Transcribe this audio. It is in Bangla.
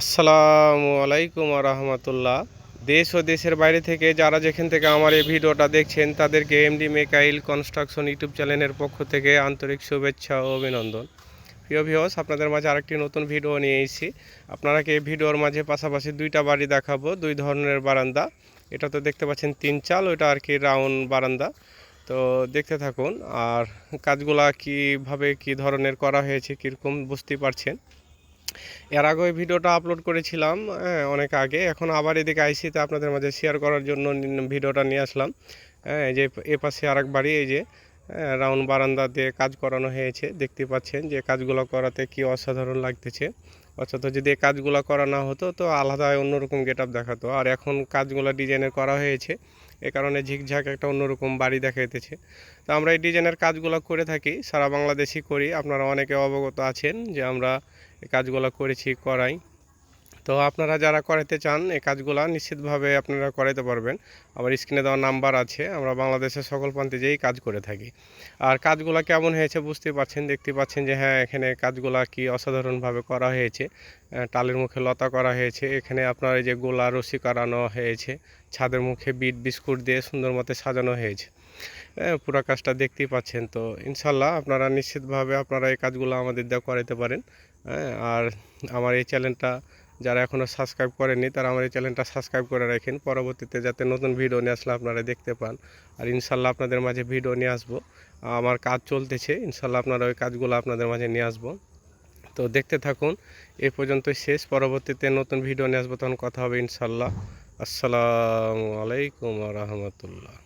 আসসালামু আলাইকুম রহমতুল্লাহ। দেশ ও দেশের বাইরে থেকে যারা যেখান থেকে আমার এই ভিডিওটা দেখছেন তাদেরকে এমডি মেকাইল কনস্ট্রাকশন ইউটিউব চ্যানেলের পক্ষ থেকে আন্তরিক শুভেচ্ছা ও অভিনন্দন। প্রিয় ভিউয়ার্স, আপনাদের মাঝে আরেকটি নতুন ভিডিও নিয়ে এসেছি। আপনারাকে এই ভিডিওর মাঝে পাশাপাশি দুইটা বাড়ি দেখাবো, দুই ধরনের বারান্দা। এটা তো দেখতে পাচ্ছেন 3 চাল, ওইটা আর কি রাউন্ড বারান্দা। তো দেখতে থাকুন। আর কাজগুলা কীভাবে কী ধরনের করা হয়েছে কীরকম বুঝতেই পারছেন। এর আগে ওই ভিডিওটা আপলোড করেছিলাম অনেক আগে। এখন আবার এদিকে আইসিতে আপনাদের মাঝে শেয়ার করার জন্য ভিডিওটা নিয়ে আসলাম। এই যে এ পাশে আরেক বাড়ি, এই যে রাউন্ড বারান্দা দিয়ে কাজ করানো হয়েছে। দেখতে পাচ্ছেন যে কাজগুলো করাতে কি অসাধারণ লাগতেছে। অথচ যদি এই কাজগুলো করা না হতো তো আলাদা অন্যরকম গেট আপ দেখাতো। আর এখন কাজগুলো ডিজাইনের করা হয়েছে, এ কারণে ঝিকঝাক একটা অন্যরকম বাড়ি দেখাইতেছে। তো আমরা এই ডিজাইনের কাজগুলো করে থাকি, সারা বাংলাদেশই করি। আপনারা অনেকে অবগত আছেন যে আমরা এই কাজগুলো করেছি, করাই। তো আপনারা যারা করাতে চান এই কাজগুলা নিশ্চিতভাবে আপনারা করাতে পারবেন। আমার স্ক্রিনে দেওয়া নাম্বার আছে। আমরা বাংলাদেশের সকল প্রান্তে যেই কাজ করে থাকি। আর কাজগুলা কেমন হয়েছে বুঝতে পারছেন, দেখতে পাচ্ছেন যে হ্যাঁ, এখানে কাজগুলা কি অসাধারণভাবে করা হয়েছে। টালের মুখে লতা করা হয়েছে। এখানে আপনার এই যে গোলা রশি করানো হয়েছে। ছাদের মুখে বিট বিস্কুট দিয়ে সুন্দর মতো সাজানো হয়েছে। পুরো কাজটা দেখতেই পাচ্ছেন। তো ইনশাল্লাহ আপনারা নিশ্চিতভাবে আপনারা এই কাজগুলো আমাদের দিয়ে করাতে পারেন। আর আমার এই চ্যানেলটা যারা এখনও সাবস্ক্রাইব করেননি তারা আমার এই চ্যানেলটা সাবস্ক্রাইব করে রাখেন, পরবর্তীতে যাতে নতুন ভিডিও নিয়ে আসলে আপনারা দেখতে পান। আর ইনশাল্লাহ আপনাদের মাঝে ভিডিও নিয়ে আসবো। আমার কাজ চলতেছে, ইনশাল্লাহ আপনারা ওই কাজগুলো আপনাদের মাঝে নিয়ে আসবো। তো দেখতে থাকুন, এই পর্যন্তই শেষ। পরবর্তীতে নতুন ভিডিও নিয়ে আসবো, তখন কথা হবে ইনশাল্লাহ। আসসালামু আলাইকুম রহমতুল্লাহ।